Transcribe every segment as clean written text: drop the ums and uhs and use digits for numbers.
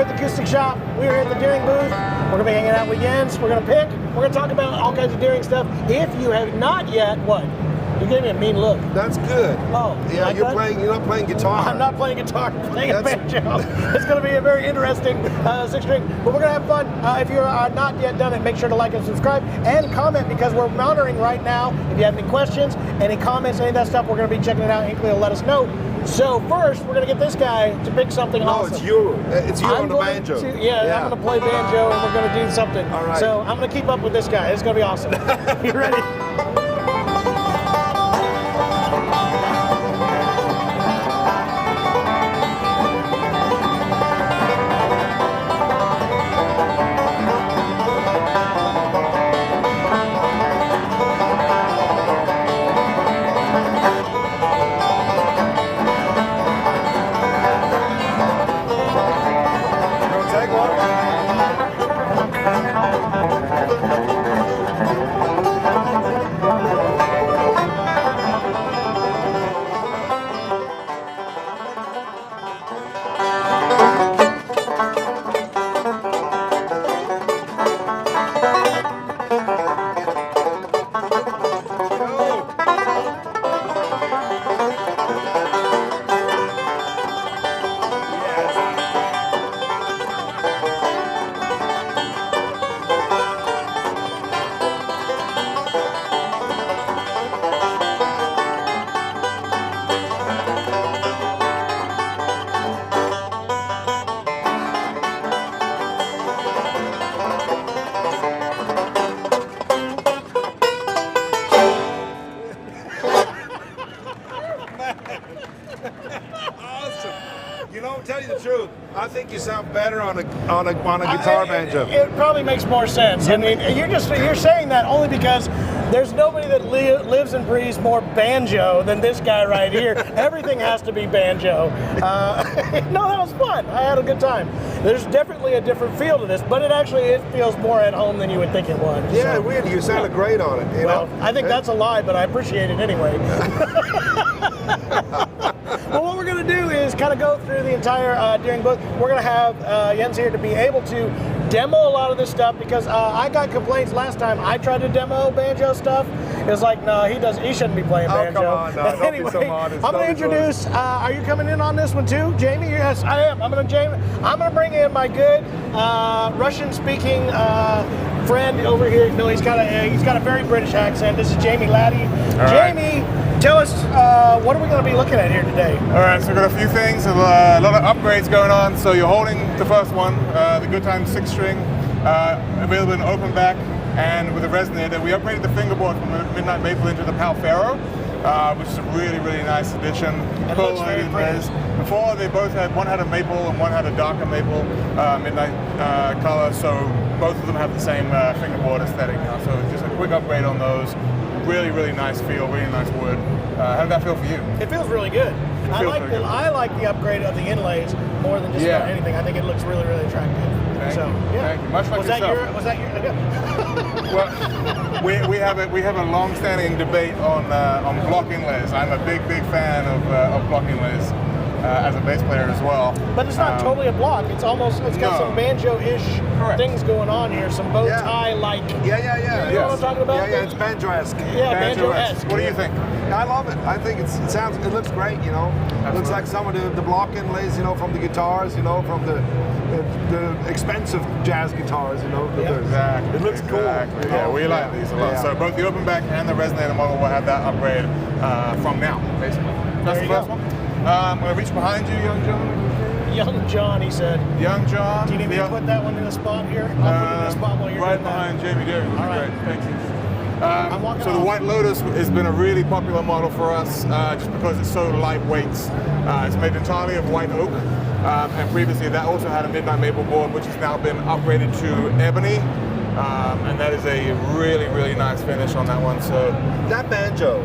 at the Acoustic Shop. We are here at the Deering booth. We're going to be hanging out with Jens. We're going to pick. We're going to talk about all kinds of Deering stuff. If you have not yet, what? You gave me a mean look. That's good. Oh, yeah, like you're not playing guitar. I'm not playing guitar, I'm playing a banjo. It's going to be a very interesting 6-string, but we're going to have fun. If you are not yet done it, make sure to like and subscribe and comment, because we're monitoring right now. If you have any questions, any comments, any of that stuff, we're going to be checking it out. Hinkley will let us know. So first, we're going to get this guy to pick something awesome. No, it's you. It's you on the banjo. Yeah, I'm going to play banjo, and we're going to do something. All right. So I'm going to keep up with this guy. It's going to be awesome. You ready? Awesome. You know, tell you the truth, I think you sound better on a guitar banjo. It probably makes more sense. I mean, you're saying that only because there's nobody that lives and breathes more banjo than this guy right here. Everything has to be banjo. No, that was fun. I had a good time. There's definitely a different feel to this, but it feels more at home than you would think it would. Yeah, so. really. You sounded great on it. You know? I think that's a lie, but I appreciate it anyway. Well, what we're going to do is kind of go through the entire Deering booth. We're going to have Jens here to be able to demo a lot of this stuff, because I got complaints last time I tried to demo banjo stuff. It was like, no, he shouldn't be playing banjo. Come on, no, anyway, don't be so modest. I'm going to introduce, are you coming in on this one too, Jamie? Yes, I am. I'm going to bring in my good Russian-speaking friend over here. No, he's got a very British accent. This is Jamie Latty. Jamie, tell us, what are we going to be looking at here today? All right, so we've got a few things, a lot of upgrades going on. So you're holding the first one, the Good Time 6-string, available in open back and with a resonator. We upgraded the fingerboard from the Midnight Maple into the Pal Pharaoh, which is a really, really nice addition. It looks very pretty. Before, they both had, one had a maple and one had a darker maple midnight color, so both of them have the same fingerboard aesthetic now. So just a quick upgrade on those. Really, really nice feel, really nice wood. How did that feel for you? It feels really good. I like the upgrade of the inlays more than just about anything. I think it looks really, really attractive. Thank you. Much like yourself. Was that your? Well, we have a long-standing debate on block inlays. I'm a big fan of block inlays as a bass player as well. But it's not totally a block. It's got some banjo-ish things going on here. Some bow tie-like. Yeah. You know what I'm talking about? Yeah, it's banjo-esque. Yeah, banjo-esque. What do you think? I love it. I think it looks great, you know. Absolutely. It looks like some of the block inlays, you know, from the guitars, you know, from the expensive jazz guitars, you know. Exactly. It looks cool. Yeah, we like these a lot. Yeah. So both the open back and the resonator model will have that upgrade from now, basically. That's the first one. I'm going to reach behind you, young John. Young John, he said. Young John. Do you need me to put that one in a spot here? I'll put it in a spot while you're right doing that. behind Jamie Deerings. All right. Great, thank you. So the White Lotus has been a really popular model for us just because it's so lightweight. It's made entirely of white oak, and previously that also had a Midnight Maple board, which has now been upgraded to ebony, and that is a really, really nice finish on that one. So that banjo,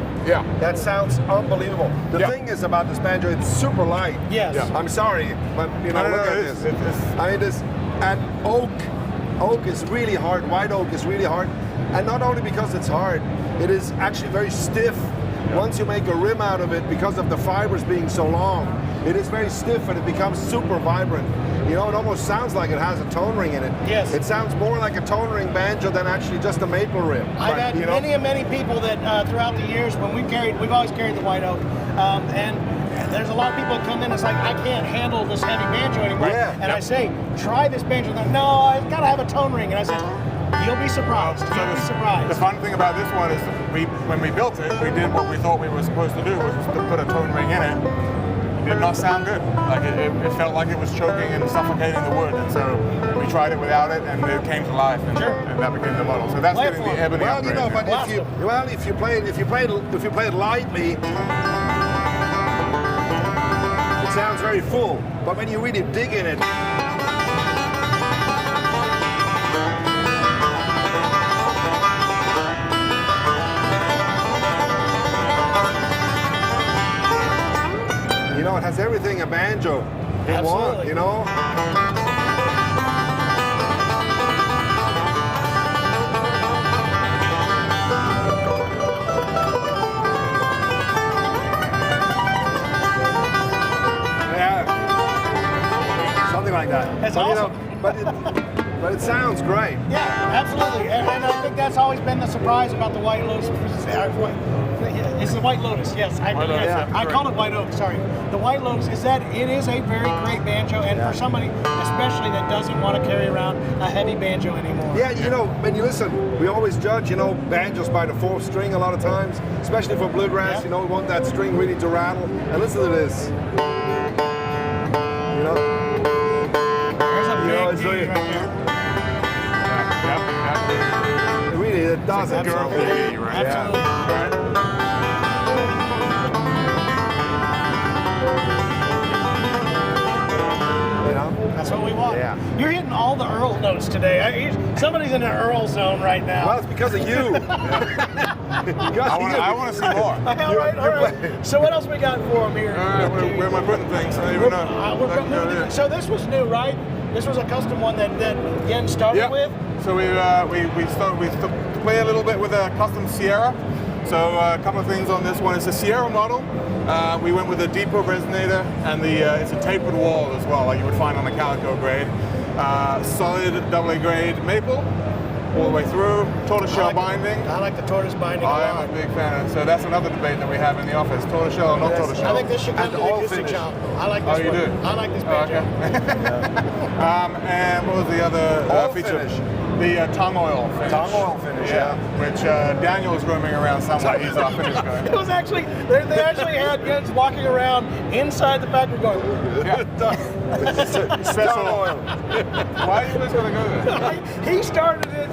that sounds unbelievable. The thing is about this banjo, it's super light. Yes. Yeah. I'm sorry, but you know, look at this. And oak is really hard. White oak is really hard. And not only because it's hard, it is actually very stiff. Once you make a rim out of it, because of the fibers being so long, it is very stiff and it becomes super vibrant. You know, it almost sounds like it has a tone ring in it. Yes. It sounds more like a tone ring banjo than actually just a maple rib. I've had you know? many people that throughout the years when we've always carried the white oak, and there's a lot of people that come in. It's like, I can't handle this heavy banjo anymore. Yeah. And I say, try this banjo. They're, no, it's got to have a tone ring. And I said, you'll be surprised. You'll be surprised. The fun thing about this one is when we built it, we did what we thought we were supposed to do, was to put a tone ring in it. It did not sound good. Like it felt like it was choking and suffocating the wood. And so we tried it without it, and it came to life, and that became the model. So that's getting the ebony Well, upgrade. you know, but if you play it lightly, it sounds very full. But when you really dig in it, you know, it has everything a banjo can want, you know? Yeah. Something like that. That's but, awesome. You know, but it sounds great. Yeah, absolutely. And I think that's always been the surprise about the White Lotus. It's the White Lotus, yes. I call it White Oak, sorry. The White Lotus is that it is a very great banjo, and for somebody especially that doesn't want to carry around a heavy banjo anymore. Yeah, you know, when you listen, we always judge, you know, banjos by the fourth string a lot of times, especially for bluegrass, you know, we want that string really to rattle. And listen to this. You know? There's a big it's D really, right there. it really, it does it. Absolutely. Absolutely. That's what we want. Yeah. You're hitting all the Earl notes today. Somebody's in an Earl zone right now. Well, it's because of you. I want to see more. All right. So what else we got for them here? Where am I putting things? I don't even know. So this was new, right? This was a custom one that Jens started with? So we started to play a little bit with a custom Sierra. So a couple of things on this one. It's a Sierra model. We went with a deeper resonator, and it's a tapered wall as well, like you would find on a calico grade. Solid AA grade maple, all the way through. Tortoiseshell binding. I like the tortoise binding I a lot. am a big fan. So that's another debate that we have in the office: tortoiseshell or not tortoiseshell. I think this should come to the acoustic shop. I like this one. You do? I like this banjo. And what was the other feature? finish. The tongue oil finish. Tongue oil finish, yeah. Which Daniel was roaming around somewhere. He's our finish guy. It was actually, they actually had Jens walking around inside the factory going, Special oil. Why are you guys going to go there? he started it.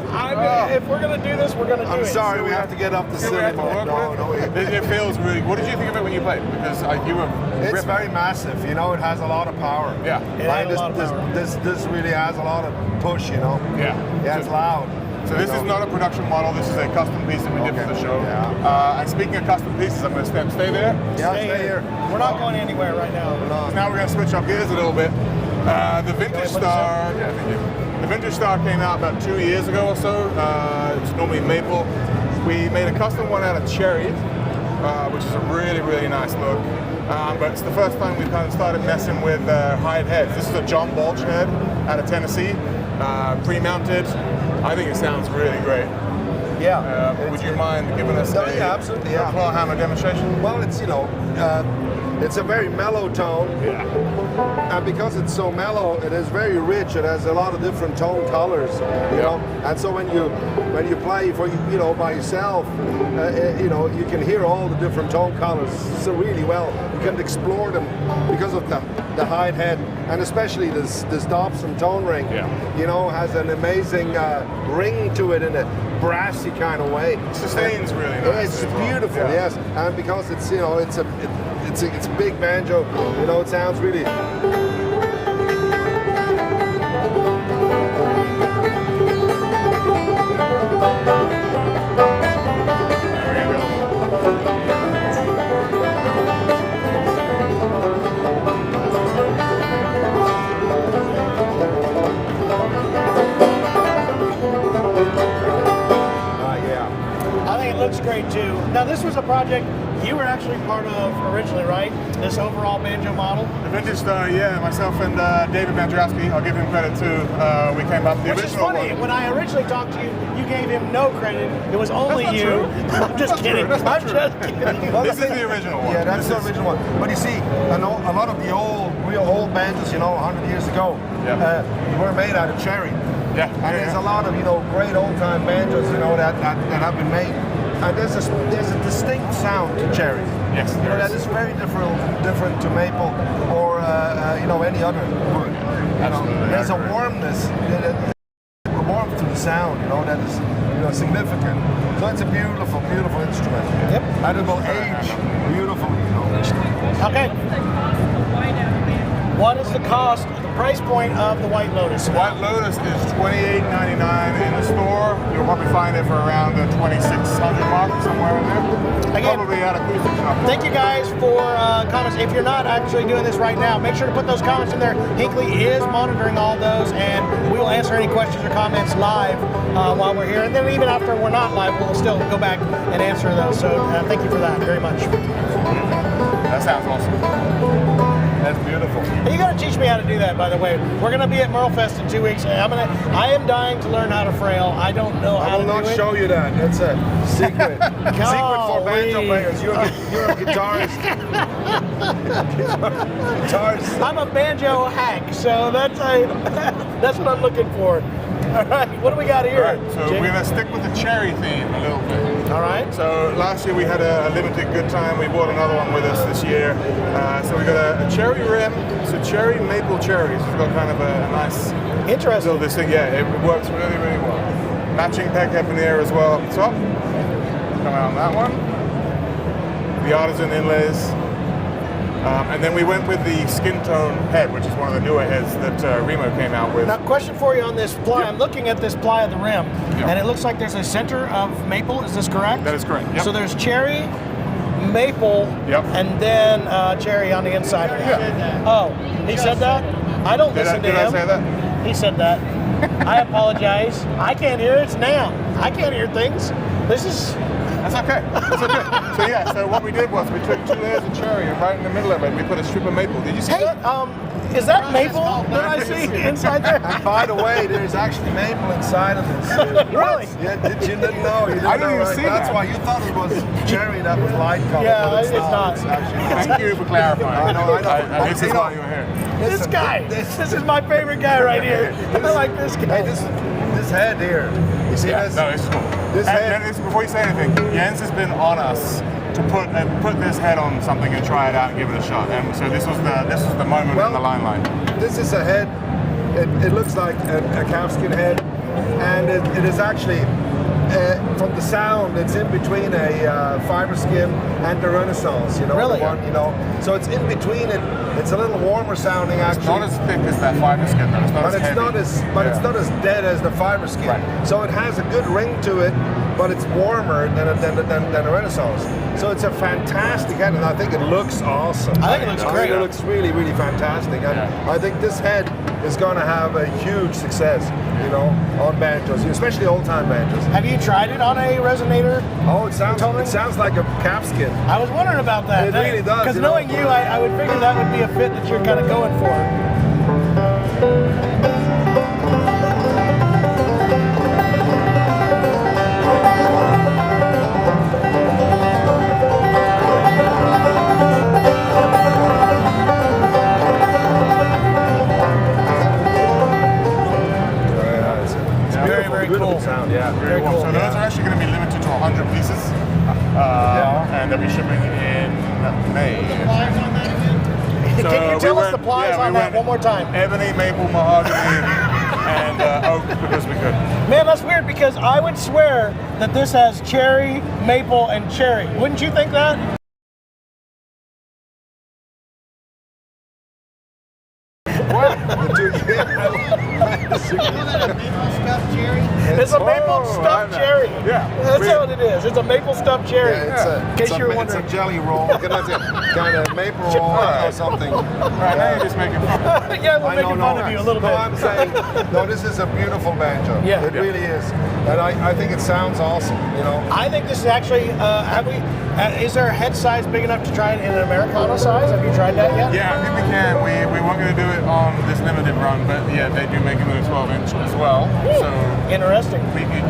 If we're going to do this, we're going to do it. I'm sorry, we have to get up the cinema. No. It feels really. What did you think of it when you played? Because you were. It's very massive, you know, it has a lot of power. Yeah. This really has a lot of push, you know. Yeah. It's loud. So this is not a production model, this is a custom piece that we did for the show. Yeah. And speaking of custom pieces, I'm going to stay there. Yeah, stay here. We're not going anywhere right now. Now we're going to switch up gears a little bit. The Vintage Star, the Vintage Star came out about 2 years ago or so. It's normally maple. We made a custom one out of cherry, which is a really, really nice look. But it's the first time we've kind of started messing with hide heads. This is a John Balch head out of Tennessee, pre-mounted. I think it sounds really great. Yeah. Would you mind giving us absolutely, a claw hammer demonstration? Well, it's, you know, it's a very mellow tone. And because it's so mellow, it is very rich. It has a lot of different tone colors, you know. And so when you play for by yourself, you know, you can hear all the different tone colors so really well. You can explore them because of the hide head, and especially this Dobson tone ring. You know, has an amazing ring to it in a brassy kind of way. Sustains really nice. It's beautiful, yes. And because it's, you know, it's a big banjo, you know, it sounds really. I think it looks great too. Now this was a project you were actually part of originally, right? This overall banjo model? The vintage style, yeah. Myself and David Bandrowski, I'll give him credit too. We came up with the Which is original funny. one. When I originally talked to you, you gave him no credit. It was only That's not you. true. I'm just kidding. That's not I'm true. just kidding. Well, This is the original one. Yeah, that's This the is- original one. But you see, a lot of the real old banjos, 100 years ago, were made out of cherry. Yeah. And there's a lot of great old-time banjos, that have been made. And there's a distinct sound to cherry. Yes, there that is. is very different to maple or any other wood. Absolutely, There's I a agree. warmness, a warmth to the sound, that is significant. So it's a beautiful, beautiful instrument. Yep. And it will age beautifully. Okay. What is the cost, the price point of the White Lotus? White Lotus is $28.99 in the store. You'll probably find it for around the $2,600 mark, somewhere in there. Again, Probably at Acoustic Shoppe. Thank you guys for comments. If you're not actually doing this right now, make sure to put those comments in there. Hinkley is monitoring all those, and we will answer any questions or comments live while we're here. And then even after we're not live, we'll still go back and answer those. So thank you for that very much. That sounds awesome. That's beautiful. And you got to teach me how to do that, by the way. We're going to be at Merlefest in 2 weeks. I am dying to learn how to frail. I don't know I how will to not do it. show you that. That's a secret. Secret for banjo Golly. players. You're a guitarist. Guitarist. I'm a banjo hack, so that's what I'm looking for. All right, what do we got here? Right, so Jim? we're going to stick with the cherry theme a little bit. All right. So last year we had a limited good time. We brought another one with us this year. So we got a cherry rim. So cherry maple cherries. It's got kind of a nice Interesting. little this thing. Yeah, it works really, really well. Matching peg veneer as well up the top. Come out on that one. The artisan inlays. And then we went with the skin tone head, which is one of the newer heads that Remo came out with. Now, question for you on this ply. Yep. I'm looking at this ply of the rim, Yep. and it looks like there's a center of maple. Is this correct? That is correct. Yep. So there's cherry, maple, Yep. and then cherry on the inside of that. Yeah. Oh, he said that? I don't listen to Did him. I say that? He said that. I apologize. I can't hear. It's NAMM. I can't hear things. This is... That's okay. That's okay. So yeah, so what we did was we took 2 layers of cherry and right in the middle of it we put a strip of maple. Did you see Hey, that? is that maple that I see inside there? And by the way, there's actually maple inside of this. Really? Yeah, you didn't know? You didn't I didn't know, even right? see That's that. why you thought it was cherry that was light colored. Yeah, but it's not. It's actually Thank you for clarifying. I know. This is why you were here. This guy. This is my favorite guy right here. I like this guy. Hey, this head here. You see Yeah, this? no, it's cool. This And head- Dennis, before you say anything, Jens has been on us to put this head on something and try it out and give it a shot. And so this was the moment in the limelight. This is a head. It looks like a calfskin head, and it is actually from the sound. It's in between a fiber skin and the Renaissance. Really? The one, So it's in between it. It's a little warmer sounding It's actually. not as thick as that fiber skin though. It's not But as it's heavy. not as it's not as dead as the fiber skin. Right. So it has a good ring to it, but it's warmer than the Renaissance. So it's a fantastic head, and I think it looks awesome. I think it looks I great. think it looks really, really fantastic, and I think this head is going to have a huge success, on banjos, especially old-time banjos. Have you tried it on a resonator? Oh, it Totally. sounds like a calfskin. I was wondering about that. It really does, Because knowing you, I would figure that would be a fit that you're kind of going for. It's Very, very beautiful cool. sound, yeah. Very cool. So those are actually going to be limited to 100 pieces, and they'll be shipping in May. So Can you tell us the plies on that went one more time? Ebony, maple, mahogany, and oak because we could. Man, that's weird because I would swear that this has cherry, maple, and cherry. Wouldn't you think that? What? It's a maple stuffed cherry. Yeah. That's what it is. It's a maple stuffed cherry. Yeah, in case you're it's wondering. a jelly roll, kind of maple roll or something. Right, now you're just making fun. Yeah, we're making fun of you a little bit. No, I'm saying, no, this is a beautiful banjo. Yeah. It really is. And I think it sounds awesome, you know. I think this is actually, is our head size big enough to try it in an Americana size? Have you tried that yet? Yeah, I think we can. We weren't going to do it on this limited run, but yeah, they do make them in a 12-inch as well. So Interesting.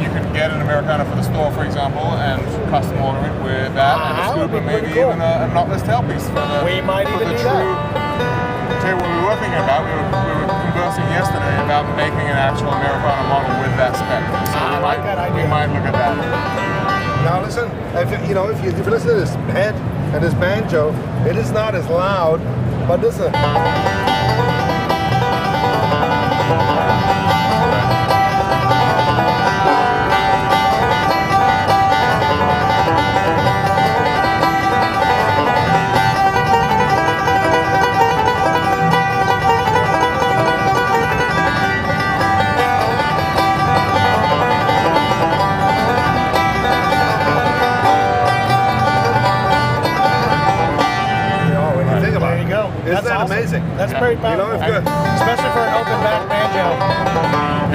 you could get an Americana for the store, for example, and custom order it with that, and a That would scoop, be and maybe pretty cool. even a knotless tailpiece. We might even do that. Tell you what we were thinking about. We were conversing yesterday about making an actual Americana model with that spec. So I like that idea. We might look at that. Now listen, if you listen to this head and this banjo, it is not as loud, but listen. Isn't that awesome. amazing? That's very powerful. You know, it's good. Especially for an open back banjo.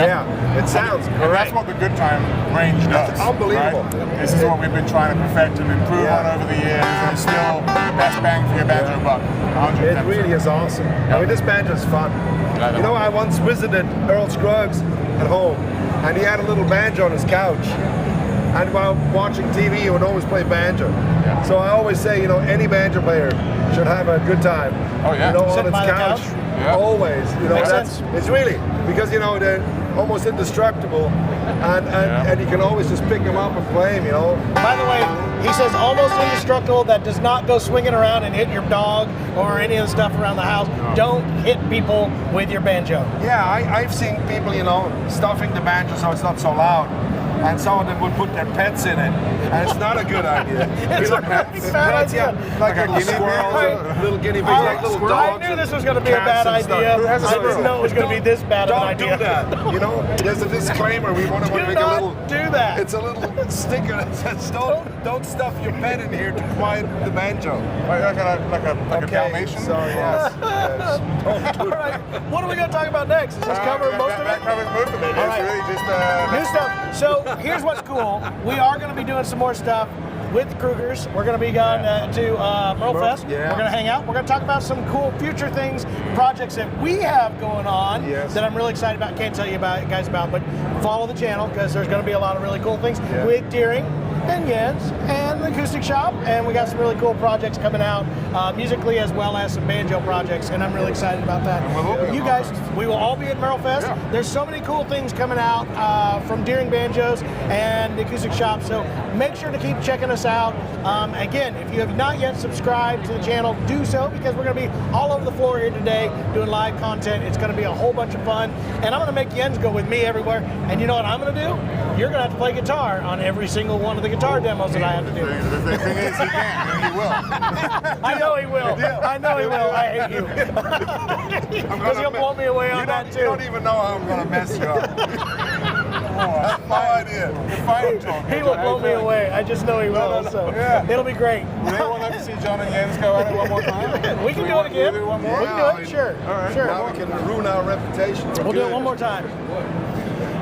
Yeah, it sounds And great. that's what the good time range does. That's unbelievable. Right? This is what we've been trying to perfect and improve on over the years, and it's still the best bang for your banjo buck. 110%. It really is awesome. I mean, this banjo's fun. You know, I once visited Earl Scruggs at home, and he had a little banjo on his couch. And while watching TV, he would always play banjo. Yeah. So I always say, you know, any banjo player should have a good time. Oh, yeah. You know, Sit on its by the couch. couch? Yeah. Always. You know, Makes that's sense. it's really because you know they're almost indestructible, and you can always just pick them up and play them. You know. By the way, he says almost indestructible. That does not go swinging around and hit your dog or any of the stuff around the house. No. Don't hit people with your banjo. Yeah, I've seen people, you know, stuffing the banjo so it's not so loud. And some of them would put their pets in it, and it's not a good idea. It's a really bad idea. Like Like a little guinea pig? squirrels, little guinea pigs, like little dogs. I knew this was going to be a bad cats and stuff. idea. Who has a I didn't squirrel? know it was going to be this bad of an Don't idea. do that. You know, there's a disclaimer. We want to Do make not a little. do that. It's a little sticker that says, "Don't stuff your pet in here to quiet the banjo." Like a Dalmatian? So yes, don't do All right, what are we going to talk about next? Does this cover most of That it? covers most of it. All It's right. really just New stuff. So here's what's cool. We are going to be doing some more stuff with the Krugers. We're going to be going to Merle Fest. yeah. We're going to hang out. We're going to talk about some cool future things, projects that we have going on Yes. that I'm really excited about. Can't tell you guys about, but follow the channel because there's going to be a lot of really cool things with Deering and Jens and the Acoustic Shop, and we got some really cool projects coming out musically as well as some banjo projects, and I'm really excited about that. And we'll all be at You Merle guys, Fest. we will all be at Merle Fest. Yeah. There's so many cool things coming out from Deering Banjos and the Acoustic Shop, so make sure to keep checking us out. Again, if you have not yet subscribed to the channel, do so, because we're going to be all over the floor here today doing live content. It's going to be a whole bunch of fun, and I'm going to make Jens go with me everywhere, and you know what I'm going to do? You're going to have to play guitar on every single one of the guitar demos that I have to do. The thing is, he can, and he will. I know he will. I know he will. I hate you. Because he'll blow me away on that too. You don't even know how I'm gonna mess you up. I have no idea. You're fighting talk. He will blow me away. I just know he will. So it'll be great. Would anyone like to see John and Jens go at it one more time? We can do it again. Do We one more? can do it. Sure. All right. Sure. Now we can ruin our reputation. We'll do it one more time.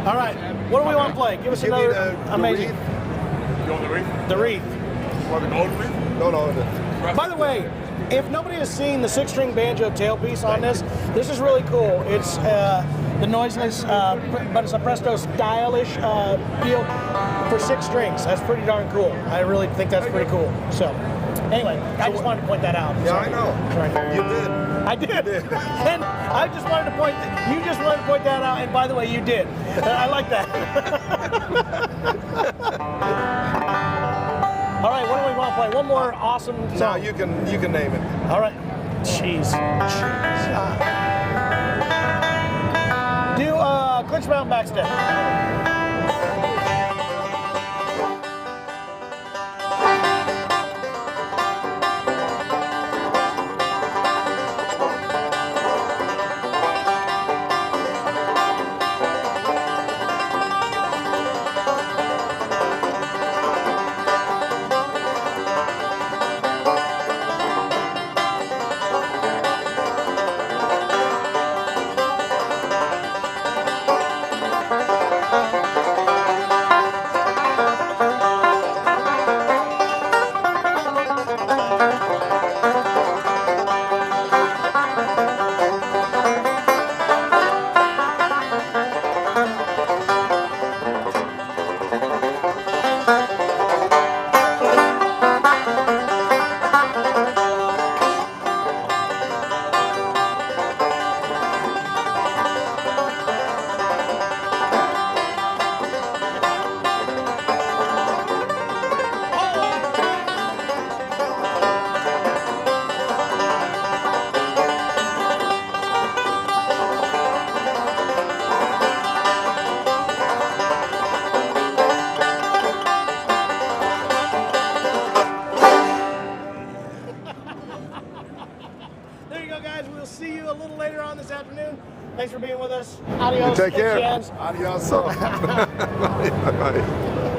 All right. What do we want to play? Give us Give me another the amazing. wreath. You want the wreath? The wreath. What, the gold wreath? No. By the way, if nobody has seen the 6-string banjo tailpiece on this, this is really cool. It's the noiseless, but it's a Presto stylish feel for 6 strings. That's pretty darn cool. I really think that's pretty cool. So, anyway, I just wanted to point that out. Yeah, I know. Sorry. You did. I did. And I just wanted to point, you just wanted to point that out, and by the way, you did. I like that. All right, what do we want to play? One more awesome Now song. you can name it. All right. Jeez. Do Clinch Mountain Backstep. there you go, guys. We'll see you a little later on this afternoon. Thanks for being with us. Adios. Take care. Jens. Adios. Bye. Bye.